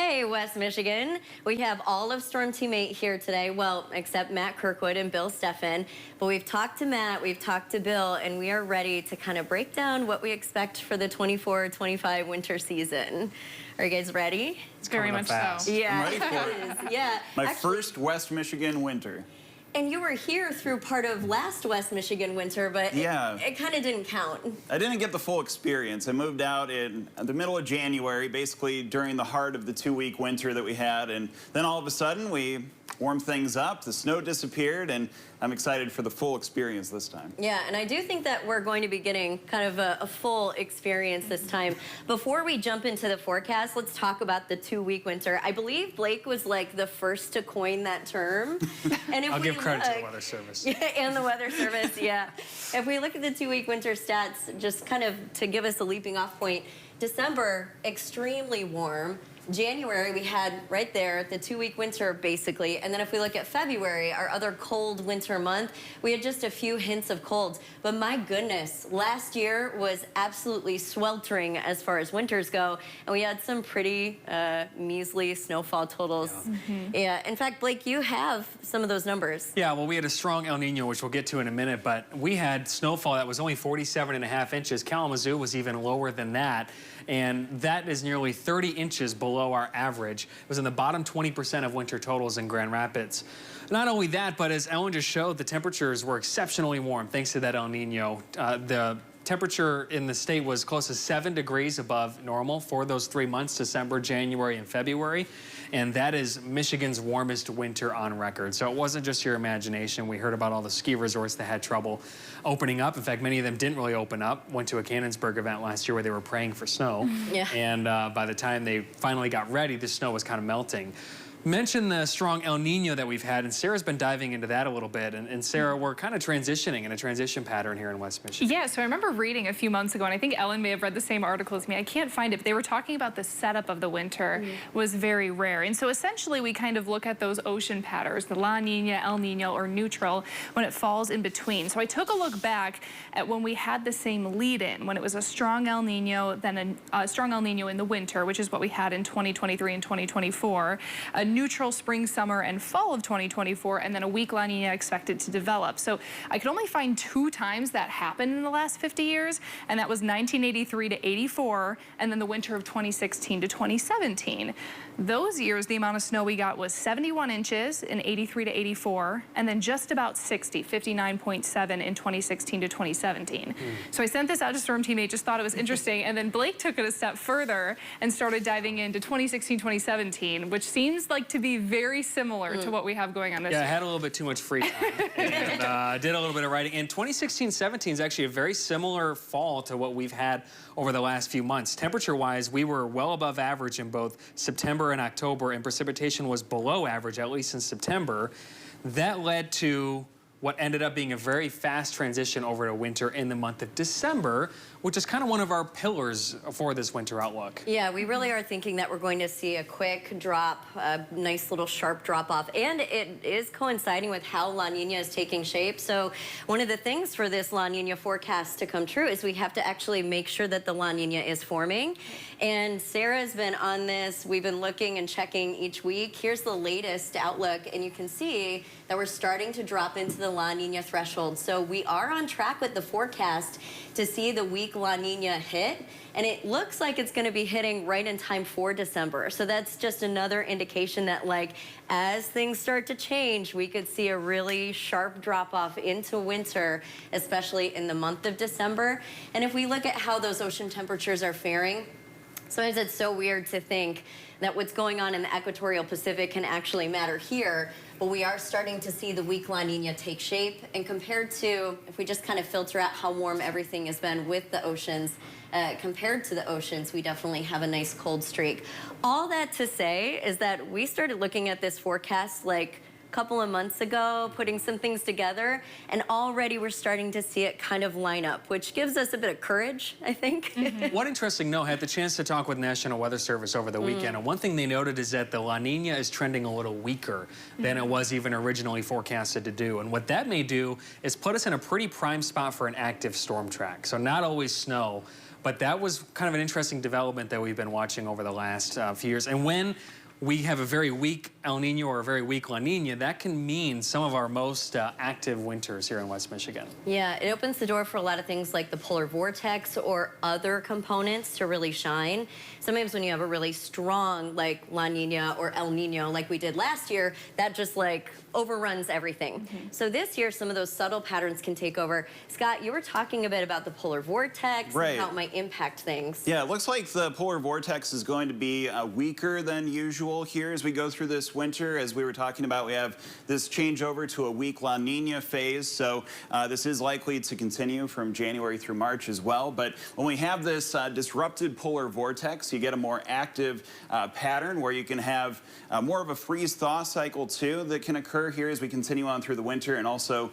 Hey, West Michigan. We have all of Storm Team 8 here today, well, except Matt Kirkwood and Bill Steffen. But we've talked to Matt, we've talked to Bill, and we are ready to kind of break down what we expect for the 24-25 winter season. Are you guys ready? It's very much so. Yeah, I'm ready for it. Yeah. My first West Michigan winter. And you were here through part of last West Michigan winter, but yeah, it kind of didn't count. I didn't get the full experience. I moved out in the middle of January, basically during the heart of the 2-week winter that we had, and then all of a sudden we warmed things up, the snow disappeared, and I'm excited for the full experience this time. Yeah, and I do think that we're going to be getting kind of a full experience this time. Before we jump into the forecast, let's talk about the 2-week winter. I believe Blake was like the first to coin that term. And if I'll give credit to the Weather Service. Yeah, and the Weather Service, yeah. If we look at the 2-week winter stats, just kind of to give us a leaping off point, December, extremely warm. January, we had right there the 2-week winter, basically. And then if we look at February, our other cold winter month, we had just a few hints of colds. But my goodness, last year was absolutely sweltering as far as winters go. And we had some pretty measly snowfall totals. Yeah. In fact, Blake, you have some of those numbers. Yeah, well, we had a strong El Nino, which we'll get to in a minute, but we had snowfall that was only 47.5 inches. Kalamazoo was even lower than that. And that is nearly 30 inches below our average. It was in the bottom 20% of winter totals in Grand Rapids. Not only that, but as Ellen just showed, the temperatures were exceptionally warm thanks to that El Nino. The temperature in the state was close to 7 degrees above normal for those 3 months, December, January, and February. And that is Michigan's warmest winter on record. So it wasn't just your imagination. We heard about all the ski resorts that had trouble opening up. In fact, many of them didn't really open up. Went to a Cannonsburg event last year where they were praying for snow. Yeah. And by the time they finally got ready, the snow was kind of melting. Mention the strong El Nino that we've had, and Sarah's been diving into that a little bit. And Sarah, we're kind of transitioning in a transition pattern here in West Michigan. Yeah, so I remember reading a few months ago, and I think Ellen may have read the same article as me. I can't find it, but they were talking about the setup of the winter was very rare. And so essentially we kind of look at those ocean patterns, the La Nina, El Nino, or neutral, when it falls in between. So I took a look back at when we had the same lead-in, when it was a strong El Nino, then a strong El Nino in the winter, which is what we had in 2023 and 2024, a neutral spring, summer, and fall of 2024, and then a weak La Nina expected to develop. So I could only find 2 times that happened in the last 50 years, and that was 1983 to 84, and then the winter of 2016 to 2017. Those years, the amount of snow we got was 71 inches in 83 to 84, and then just about 60, 59.7 in 2016 to 2017. So I sent this out to Storm Team 8, just thought it was interesting, and then Blake took it a step further and started diving into 2016, 2017, which seems like to be very similar to what we have going on this year. I had a little bit too much free time and did a little bit of writing. And 2016-17 is actually a very similar fall to what we've had over the last few months. Temperature-wise, we were well above average in both September and October, and precipitation was below average, at least in September. That led to what ended up being a very fast transition over to winter in the month of December, which is kind of one of our pillars for this winter outlook. Yeah, we really are thinking that we're going to see a quick drop, a nice little sharp drop off, and it is coinciding with how La Nina is taking shape. So one of the things for this La Nina forecast to come true is we have to actually make sure that the La Nina is forming. And Sarah's been on this. We've been looking and checking each week. Here's the latest outlook, and you can see that we're starting to drop into the La Nina threshold. So we are on track with the forecast to see the weak La Nina hit, and it looks like it's going to be hitting right in time for December. So that's just another indication that, like, as things start to change, we could see a really sharp drop off into winter, especially in the month of December. And if we look at how those ocean temperatures are faring, sometimes it's so weird to think that what's going on in the equatorial Pacific can actually matter here, but we are starting to see the weak La Nina take shape. And compared to, if we just kind of filter out how warm everything has been with the oceans, compared to the oceans, we definitely have a nice cold streak. All that to say is that we started looking at this forecast like couple of months ago, putting some things together, and already we're starting to see it kind of line up, which gives us a bit of courage, I think. One interesting note, I had the chance to talk with National Weather Service over the weekend, and one thing they noted is that the La Nina is trending a little weaker than it was even originally forecasted to do. And what that may do is put us in a pretty prime spot for an active storm track. So not always snow, But that was kind of an interesting development that we've been watching over the last few years. And when we have a very weak El Nino or a very weak La Nina, that can mean some of our most active winters here in West Michigan. Yeah, it opens the door for a lot of things like the polar vortex or other components to really shine. Sometimes when you have a really strong like La Nina or El Nino like we did last year, that just like overruns everything. So this year, some of those subtle patterns can take over. Scott, you were talking a bit about the polar vortex Right. and how it might impact things. Yeah, it looks like the polar vortex is going to be weaker than usual here as we go through this winter. As we were talking about, we have this changeover to a weak La Nina phase, so this is likely to continue from January through March as well. But when we have this disrupted polar vortex, you get a more active pattern where you can have more of a freeze-thaw cycle too that can occur here as we continue on through the winter, and also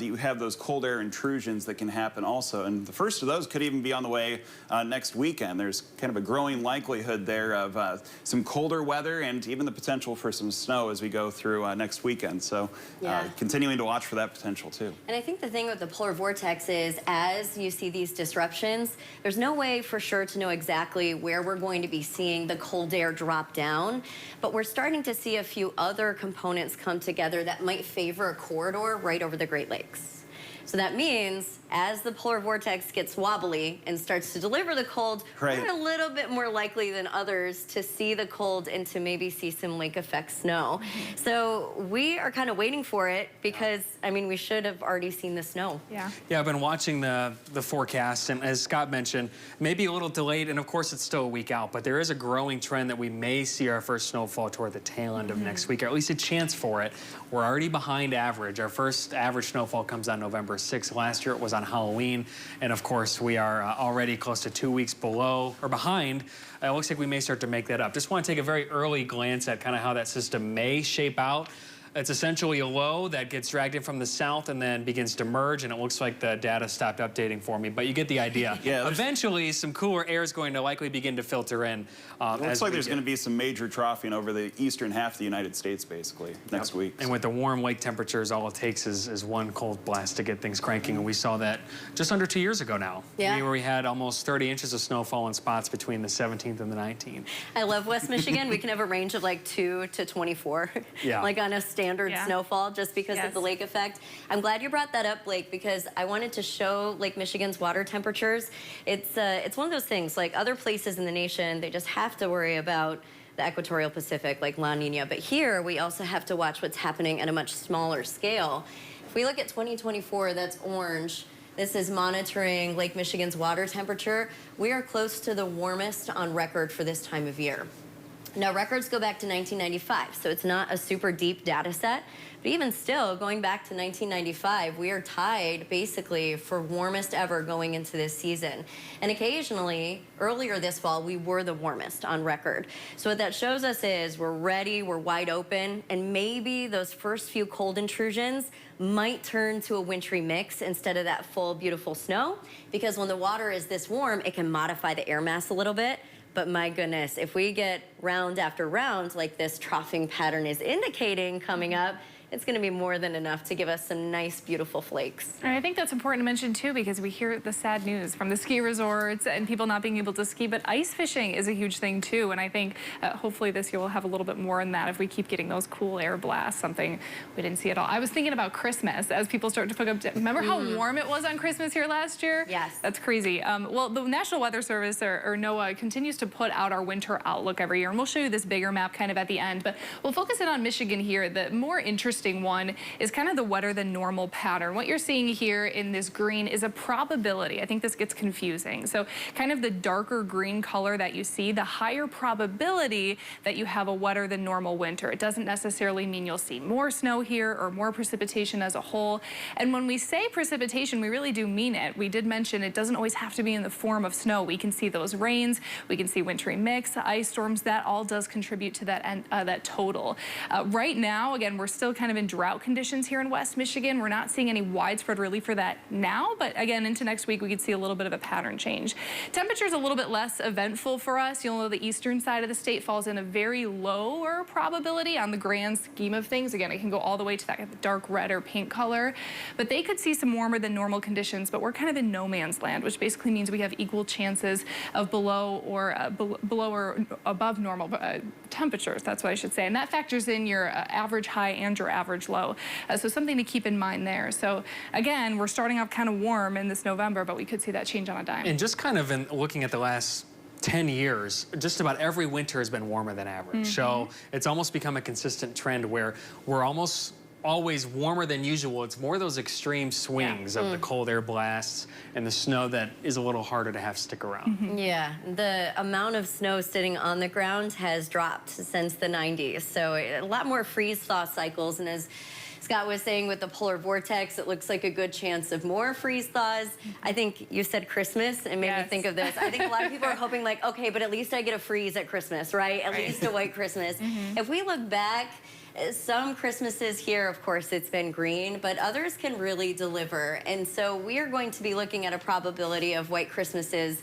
you have those cold air intrusions that can happen also. And the first of those could even be on the way next weekend. There's kind of a growing likelihood there of some colder weather and even the potential for some snow as we go through next weekend. So continuing to watch for that potential too. And I think the thing with the polar vortex is as you see these disruptions, there's no way for sure to know exactly where we're going to be seeing the cold air drop down, but we're starting to see a few other components come together that might favor a corridor right over the Great Lakes. So that means as the polar vortex gets wobbly and starts to deliver the cold, we're a little bit more likely than others to see the cold and to maybe see some lake effect snow. So we are kind of waiting for it because, I mean, we should have already seen the snow. Yeah, I've been watching the forecast, and as Scott mentioned, maybe a little delayed, and of course it's still a week out, but there is a growing trend that we may see our first snowfall toward the tail end of next week, or at least a chance for it. We're already behind average. Our first average snowfall comes on November 6th. Last year it was on Halloween, and of course we are already close to 2 weeks below or behind. It looks like we may start to make that up. Just want to take a very early glance at kind of how that system may shape out. It's essentially a low that gets dragged in from the south and then begins to merge, and it looks like the data stopped updating for me, but you get the idea. Eventually, some cooler air is going to likely begin to filter in. It looks like there's going to be some major troughing over the eastern half of the United States, basically, next week. And with the warm lake temperatures, all it takes is one cold blast to get things cranking, and we saw that just under 2 years ago now. Where we had almost 30 inches of snowfall in spots between the 17th and the 19th. I love West Michigan. We can have a range of like 2 to 24, like on a standard snowfall, just because of the lake effect. I'm glad you brought that up, Blake, because I wanted to show Lake Michigan's water temperatures. It's one of those things, like other places in the nation, they just have to worry about the equatorial Pacific, like La Nina. But here, we also have to watch what's happening at a much smaller scale. If we look at 2024, that's orange. This is monitoring Lake Michigan's water temperature. We are close to the warmest on record for this time of year. Now, records go back to 1995, so it's not a super deep data set. But even still, going back to 1995, we are tied basically for warmest ever going into this season. And occasionally, earlier this fall, we were the warmest on record. So what that shows us is we're ready, we're wide open, and maybe those first few cold intrusions might turn to a wintry mix instead of that full, beautiful snow. Because when the water is this warm, it can modify the air mass a little bit. But my goodness, if we get round after round like this troughing pattern is indicating coming up, it's going to be more than enough to give us some nice, beautiful flakes. And I think that's important to mention, too, because we hear the sad news from the ski resorts and people not being able to ski, but ice fishing is a huge thing, too. And I think hopefully this year we'll have a little bit more in that if we keep getting those cool air blasts, something we didn't see at all. I was thinking about Christmas as people start to pick up. Remember how warm it was on Christmas here last year? Yes. That's crazy. Well, the National Weather Service, or NOAA, continues to put out our winter outlook every year. And we'll show you this bigger map kind of at the end. But we'll focus in on Michigan here. The more interesting one is kind of the wetter than normal pattern. What you're seeing here in this green is a probability. I think this gets confusing. So kind of the darker green color that you see, the higher probability that you have a wetter than normal winter. It doesn't necessarily mean you'll see more snow here or more precipitation as a whole. And when we say precipitation, we really do mean it. We did mention it doesn't always have to be in the form of snow. We can see those rains, we can see wintry mix, ice storms. That all does contribute to that total. Right now, again, we're still kind of kind of in drought conditions here in West Michigan. We're not seeing any widespread relief for that now, but again, into next week, we could see a little bit of a pattern change. Temperatures a little bit less eventful for us. You'll know the eastern side of the state falls in a very lower probability on the grand scheme of things. Again, it can go all the way to that dark red or pink color, but they could see some warmer than normal conditions, but we're kind of in no man's land, which basically means we have equal chances of below or above normal temperatures. That's what I should say. And that factors in your average high and your average low. So something to keep in mind there. So again, we're starting off kind of warm in this November, but we could see that change on a dime. And just kind of in looking at the last 10 years, just about every winter has been warmer than average. So it's almost become a consistent trend where we're almost always warmer than usual. It's more those extreme swings of the cold air blasts and the snow that is a little harder to have stick around. Yeah, the amount of snow sitting on the ground has dropped since the 90s. So a lot more freeze-thaw cycles, and as Scott was saying with the polar vortex, it looks like a good chance of more freeze thaws. I think you said Christmas and made me think of this. I think a lot of people are hoping like, okay, but at least I get a freeze at Christmas, right? At least a white Christmas. If we look back, some Christmases here, of course, it's been green, but others can really deliver. And so we are going to be looking at a probability of white Christmases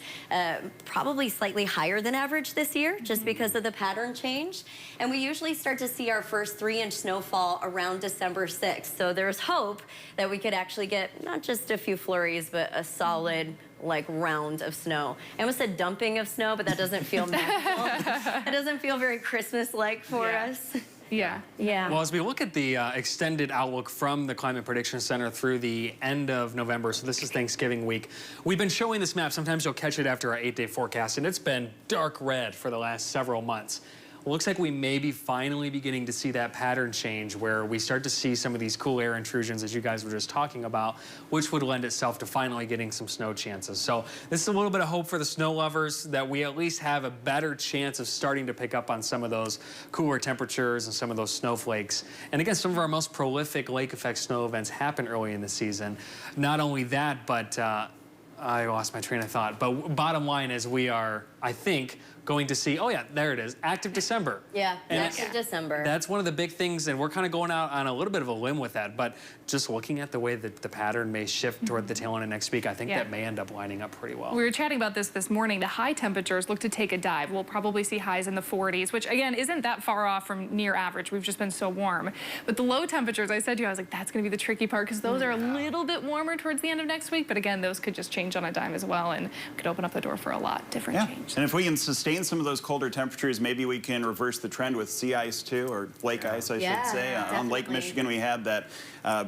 probably slightly higher than average this year, just because of the pattern change. And we usually start to see our first 3-inch snowfall around December 6th. So there's hope that we could actually get not just a few flurries, but a solid like round of snow. I almost said dumping of snow, but that doesn't feel magical. It doesn't feel very Christmas-like for us. Yeah. Well, as we look at the extended outlook from the Climate Prediction Center through the end of November, so this is Thanksgiving week, we've been showing this map. Sometimes you'll catch it after our 8-day forecast, and it's been dark red for the last several months. It looks like we may be finally beginning to see that pattern change where we start to see some of these cool air intrusions, as you guys were just talking about, which would lend itself to finally getting some snow chances. So this is a little bit of hope for the snow lovers that we at least have a better chance of starting to pick up on some of those cooler temperatures and some of those snowflakes. And again, some of our most prolific lake effect snow events happen early in the season. Not only that, but I lost my train of thought. But bottom line is we are, I think, going to see, oh yeah, there it is, active December. Yeah, active December. That's one of the big things, and we're kind of going out on a little bit of a limb with that, but just looking at the way that the pattern may shift toward the tail end of next week, I think that may end up lining up pretty well. We were chatting about this morning. The high temperatures look to take a dive. We'll probably see highs in the 40s, which again, isn't that far off from near average. We've just been so warm. But the low temperatures, I said to you, I was like, that's gonna be the tricky part because those are a little bit warmer towards the end of next week, but again, those could just change on a dime as well and could open up the door for a lot different change. And if we can sustain some of those colder temperatures, maybe we can reverse the trend with sea ice too, or lake ice, I should say. On Lake Michigan, we had that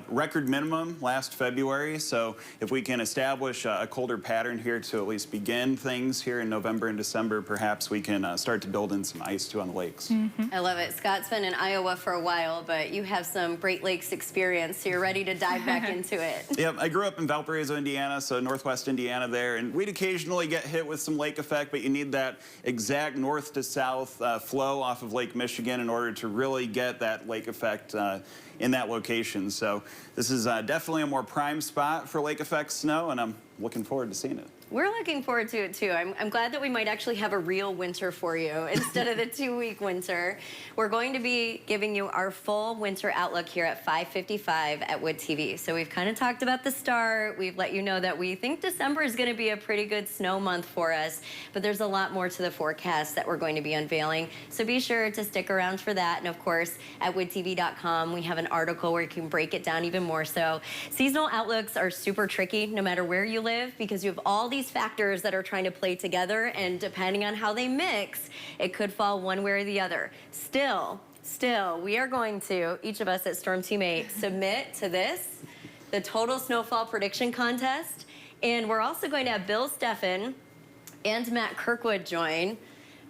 record minimum last February. So if we can establish a colder pattern here to at least begin things here in November and December, perhaps we can start to build in some ice too on the lakes. I love it. Scott's been in Iowa for a while, but you have some Great Lakes experience, so you're ready to dive back into it. Yep, I grew up in Valparaiso, Indiana, so northwest Indiana there, and we'd occasionally get hit with some lake effect, but you need that exact north to south flow off of Lake Michigan in order to really get that lake effect in that location. So this is definitely a more prime spot for lake effect snow, and I'm looking forward to seeing it. We're looking forward to it too. I'm glad that we might actually have a real winter for you instead of the 2-week winter. We're going to be giving you our full winter outlook here at 5:55 at Wood TV. So we've kind of talked about the start. We've let you know that we think December is going to be a pretty good snow month for us, but there's a lot more to the forecast that we're going to be unveiling. So be sure to stick around for that. And of course, at woodtv.com, we have an article where you can break it down even more. So seasonal outlooks are super tricky no matter where you live because you have all these factors that are trying to play together, and depending on how they mix, it could fall one way or the other. Still, we are going to, each of us at Storm Team 8, submit to this, the total snowfall prediction contest, and we're also going to have Bill Steffen and Matt Kirkwood join.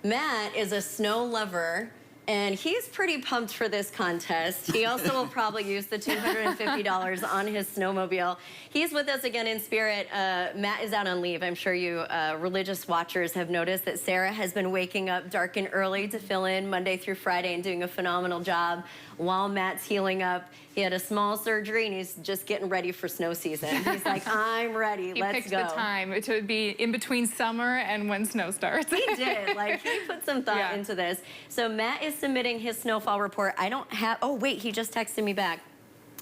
Matt is a snow lover, and he's pretty pumped for this contest. He also will probably use the $250 on his snowmobile. He's with us again in spirit. Matt is out on leave. I'm sure you religious watchers have noticed that Sarah has been waking up dark and early to fill in Monday through Friday and doing a phenomenal job while Matt's healing up. He had a small surgery and he's just getting ready for snow season. He's like, I'm ready, let's go. He picked the time to be in between summer and when snow starts. He did, like he put some thought into this. So Matt is is submitting his snowfall report. I don't have, oh wait, he just texted me back.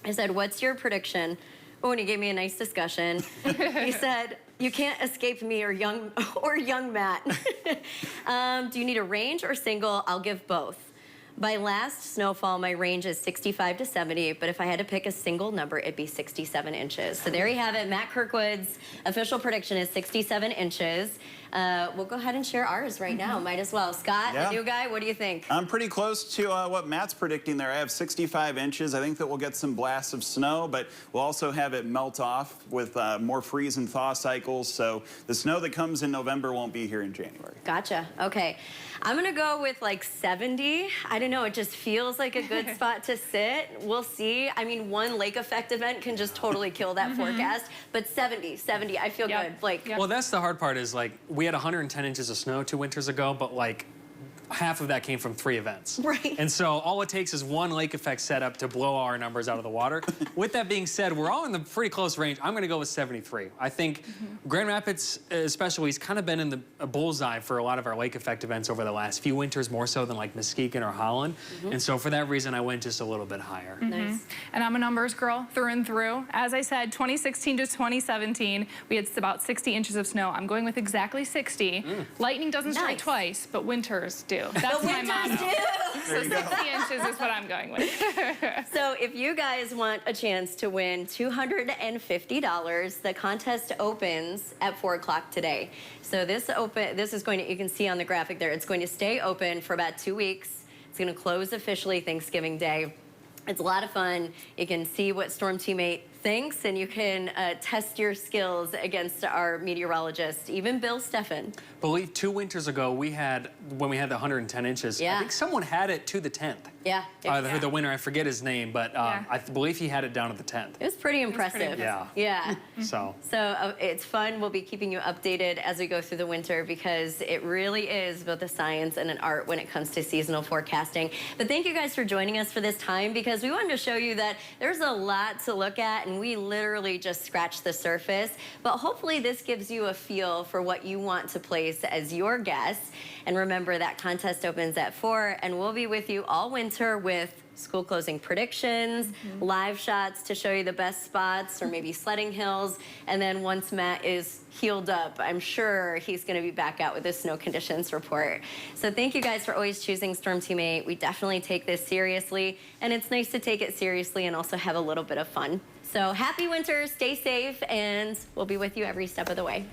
I said, what's your prediction? Oh, and he gave me a nice discussion. He said, you can't escape me or young Matt. Do you need a range or single? I'll give both. By last snowfall, my range is 65 to 70, but if I had to pick a single number, it'd be 67 inches. So there you have it. Matt Kirkwood's official prediction is 67 inches. We'll go ahead and share ours right now. Might as well. Scott, the new guy, what do you think? I'm pretty close to what Matt's predicting there. I have 65 inches. I think that we'll get some blasts of snow, but we'll also have it melt off with more freeze and thaw cycles. So the snow that comes in November won't be here in January. Gotcha. Okay. I'm going to go with like 70. I don't know. It just feels like a good spot to sit. We'll see. I mean, one lake effect event can just totally kill that forecast. But 70, I feel good. Like, well, that's the hard part is like we had 110 inches of snow 2 winters ago, but like half of that came from 3 events. Right. And so all it takes is one lake effect setup to blow our numbers out of the water. With that being said, we're all in the pretty close range. I'm going to go with 73. I think Grand Rapids, especially, has kind of been in a bullseye for a lot of our lake effect events over the last few winters, more so than like Muskegon or Holland. And so for that reason, I went just a little bit higher. Nice. And I'm a numbers girl through and through. As I said, 2016 to 2017, we had about 60 inches of snow. I'm going with exactly 60. Lightning doesn't strike twice, but winters do. That's my motto. So 60 inches is what I'm going with. So if you guys want a chance to win $250, the contest opens at 4 o'clock today. So this is going to, you can see on the graphic there, it's going to stay open for about 2 weeks. It's going to close officially Thanksgiving Day. It's a lot of fun. You can see what Storm Teammate thinks, and you can test your skills against our meteorologist, even Bill Steffen. Believe 2 winters ago, when we had the 110 inches, I think someone had it to the 10th. Yeah. The winner, I forget his name, but I believe he had it down at the 10th. It was pretty impressive. Yeah. So it's fun. We'll be keeping you updated as we go through the winter because it really is both a science and an art when it comes to seasonal forecasting. But thank you guys for joining us for this time because we wanted to show you that there's a lot to look at and we literally just scratched the surface. But hopefully this gives you a feel for what you want to place as your guess. And remember that contest opens at 4 and we'll be with you all winter with school closing predictions, live shots to show you the best spots or maybe sledding hills. And then once Matt is healed up, I'm sure he's going to be back out with his snow conditions report. So thank you guys for always choosing Storm Teammate. We definitely take this seriously and it's nice to take it seriously and also have a little bit of fun. So happy winter, stay safe, and we'll be with you every step of the way.